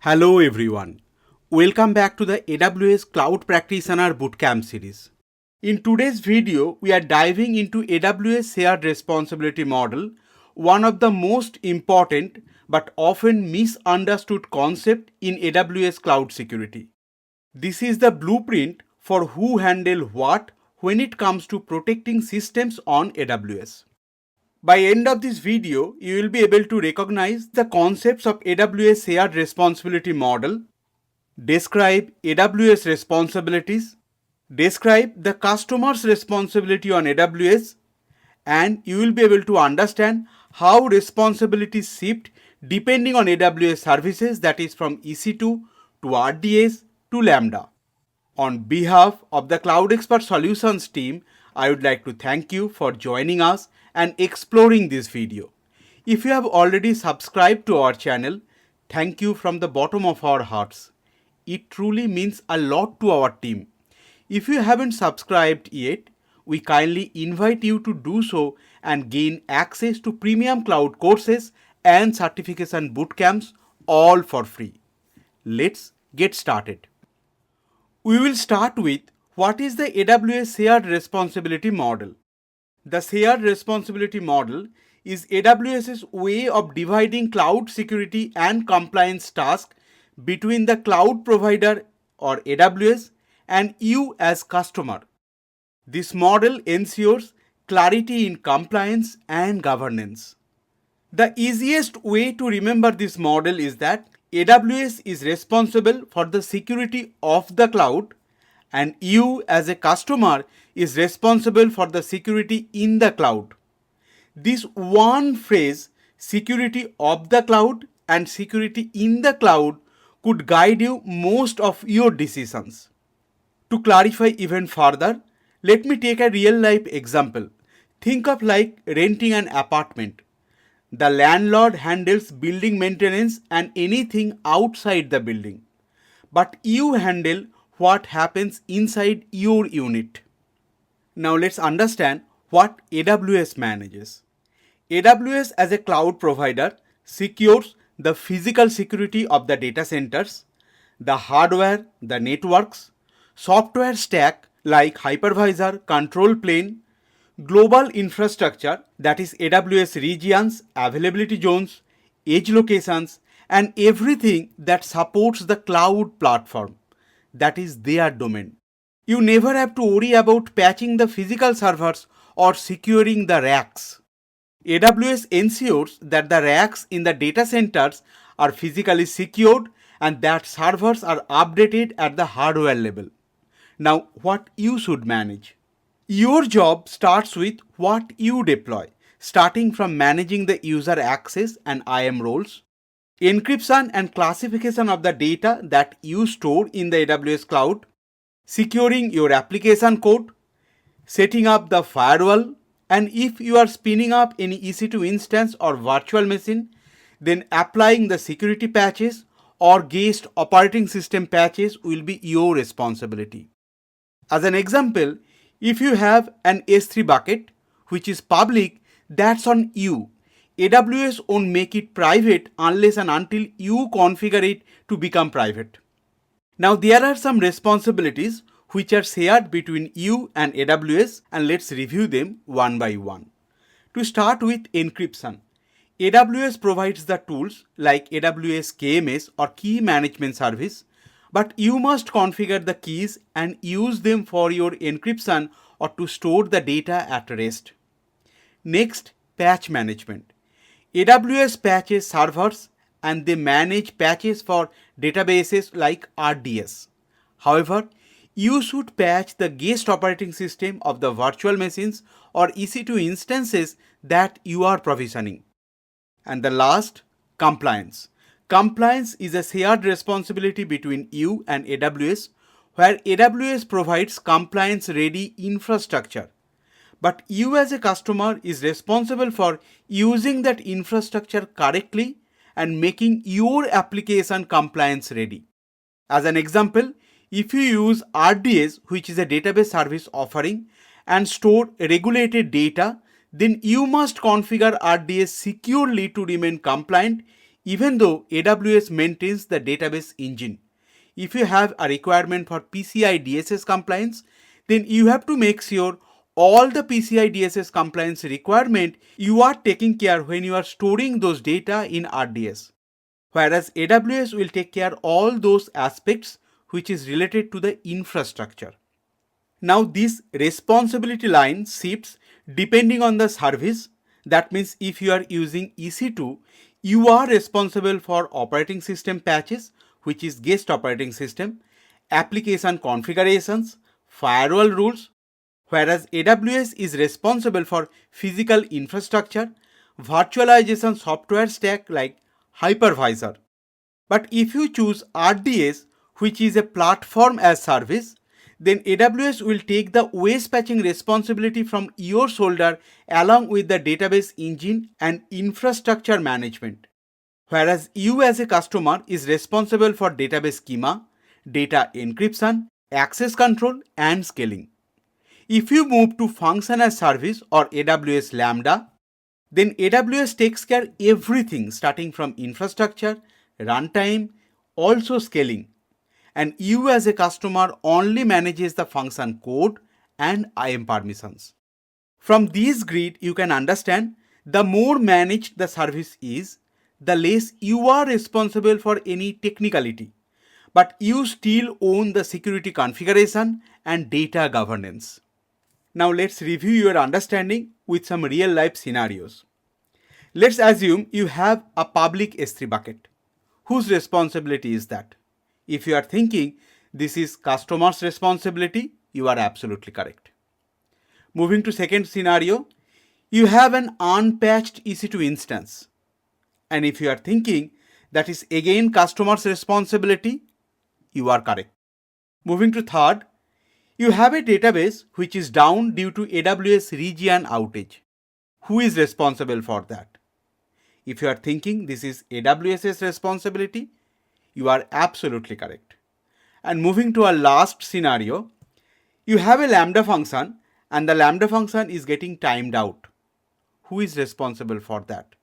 Hello everyone. Welcome back to the AWS Cloud Practitioner Bootcamp series. In today's video, we are diving into AWS Shared Responsibility Model, one of the most important but often misunderstood concept in AWS cloud security. This is the blueprint for who handle what when it comes to protecting systems on AWS. By end of this video, you will be able to recognize the concepts of AWS Shared Responsibility Model, describe AWS responsibilities, describe the customer's responsibility on AWS, and you will be able to understand how responsibilities shift depending on AWS services, that is from EC2 to RDS to Lambda. On behalf of the CloudExpert Solutions team, I would like to thank you for joining us and exploring this video. If you have already subscribed to our channel, thank you from the bottom of our hearts. It truly means a lot to our team. If you haven't subscribed yet, we kindly invite you to do so and gain access to premium cloud courses and certification bootcamps, all for free. Let's get started. We will start with what is the AWS Shared Responsibility Model. The Shared Responsibility Model is AWS's way of dividing cloud security and compliance tasks between the cloud provider or AWS and you as customer. This model ensures clarity in compliance and governance. The easiest way to remember this model is that AWS is responsible for the security of the cloud and you as a customer is responsible for the security in the cloud. This one phrase, security of the cloud and security in the cloud, could guide you most of your decisions. To clarify even further, let me take a real life example. Think of like renting an apartment. The landlord handles building maintenance and anything outside the building. But you handle what happens inside your unit. Now let's understand what AWS manages. AWS as a cloud provider secures the physical security of the data centers, the hardware, the networks, software stack like hypervisor, control plane, global infrastructure, that is AWS regions, availability zones, edge locations, and everything that supports the cloud platform, that is their domain. You never have to worry about patching the physical servers or securing the racks. AWS ensures that the racks in the data centers are physically secured and that servers are updated at the hardware level. Now, what you should manage? Your job starts with what you deploy, starting from managing the user access and IAM roles, encryption and classification of the data that you store in the AWS cloud, securing your application code, setting up the firewall, and if you are spinning up any EC2 instance or virtual machine, then applying the security patches or guest operating system patches will be your responsibility. As an example, if you have an S3 bucket which is public, that's on you. AWS won't make it private unless and until you configure it to become private. Now there are some responsibilities which are shared between you and AWS, and let's review them one by one. To start with encryption, AWS provides the tools like AWS KMS or Key Management Service, but you must configure the keys and use them for your encryption or to store the data at rest. Next, patch management. AWS patches servers and they manage patches for databases like RDS. However, you should patch the guest operating system of the virtual machines or EC2 instances that you are provisioning. And the last, compliance. Compliance is a shared responsibility between you and AWS, where AWS provides compliance-ready infrastructure. But you as a customer is responsible for using that infrastructure correctly and making your application compliance ready. As an example, if you use RDS, which is a database service offering, and store regulated data, then you must configure RDS securely to remain compliant even though AWS maintains the database engine. If you have a requirement for PCI DSS compliance, then you have to make sure all the PCI DSS compliance requirement you are taking care when you are storing those data in RDS. Whereas AWS will take care all those aspects which is related to the infrastructure. Now this responsibility line shifts depending on the service. That means if you are using EC2, you are responsible for operating system patches, which is guest operating system, application configurations, firewall rules, whereas AWS is responsible for physical infrastructure, virtualization software stack like hypervisor. But if you choose RDS, which is a platform as service, then AWS will take the OS patching responsibility from your shoulder along with the database engine and infrastructure management. Whereas you as a customer is responsible for database schema, data encryption, access control and scaling. If you move to function as service or AWS Lambda, then AWS takes care everything starting from infrastructure, runtime, also scaling. And you as a customer only manages the function code and IAM permissions. From this grid, you can understand the more managed the service is, the less you are responsible for any technicality, but you still own the security configuration and data governance. Now let's review your understanding with some real life scenarios. Let's assume you have a public S3 bucket. Whose responsibility is that? If you are thinking this is customer's responsibility, you are absolutely correct. Moving to second scenario, you have an unpatched EC2 instance. And if you are thinking that is again customer's responsibility, you are correct. Moving to third, you have a database which is down due to AWS region outage. Who is responsible for that? If you are thinking this is AWS's responsibility, you are absolutely correct. And moving to our last scenario, you have a Lambda function and the Lambda function is getting timed out. Who is responsible for that?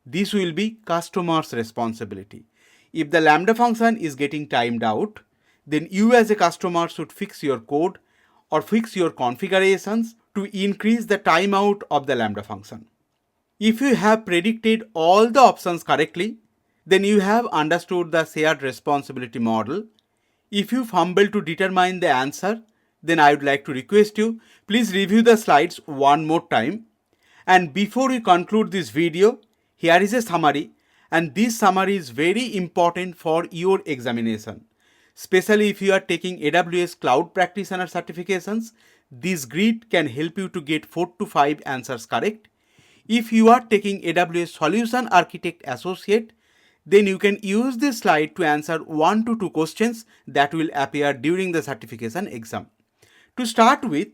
This will be customer's responsibility. If the Lambda function is getting timed out, then you as a customer should fix your code or fix your configurations to increase the timeout of the Lambda function. If you have predicted all the options correctly, then you have understood the shared responsibility model. If you fumble to determine the answer, then I would like to request you, please review the slides one more time. And before we conclude this video, here is a summary, and this summary is very important for your examination. Especially if you are taking AWS Cloud Practitioner certifications, this grid can help you to get 4 to 5 answers correct. If you are taking AWS Solution Architect Associate, then you can use this slide to answer 1 to 2 questions that will appear during the certification exam. To start with,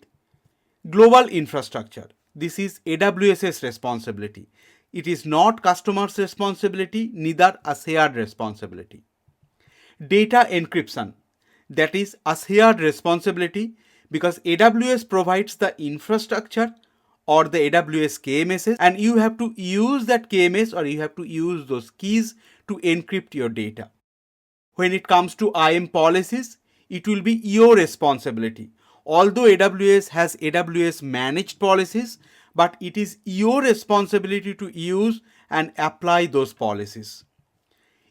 global infrastructure. This is AWS's responsibility. It is not customer's responsibility, neither a shared responsibility. Data encryption. That is a shared responsibility because AWS provides the infrastructure or the AWS KMSs, and you have to use that KMS or you have to use those keys to encrypt your data. When it comes to IAM policies, it will be your responsibility. Although AWS has AWS managed policies, but it is your responsibility to use and apply those policies.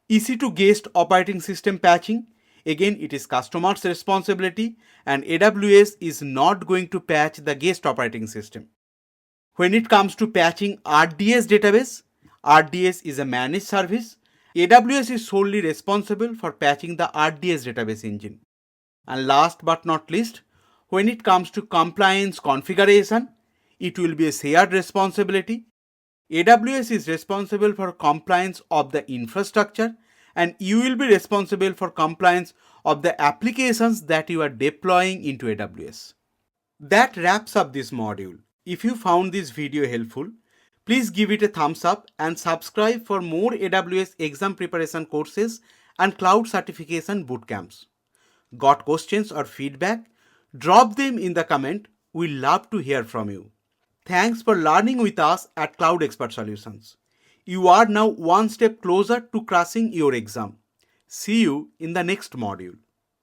EC2 guest operating system patching. Again, it is customer's responsibility and AWS is not going to patch the guest operating system. When it comes to patching RDS database, RDS is a managed service. AWS is solely responsible for patching the RDS database engine. And last but not least, when it comes to compliance configuration, it will be a shared responsibility. AWS is responsible for compliance of the infrastructure and you will be responsible for compliance of the applications that you are deploying into AWS. That wraps up this module. If you found this video helpful, please give it a thumbs up and subscribe for more AWS exam preparation courses and cloud certification bootcamps. Got questions or feedback? Drop them in the comment. We love to hear from you. Thanks for learning with us at CloudExpert Solutions. You are now one step closer to crushing your exam. See you in the next module.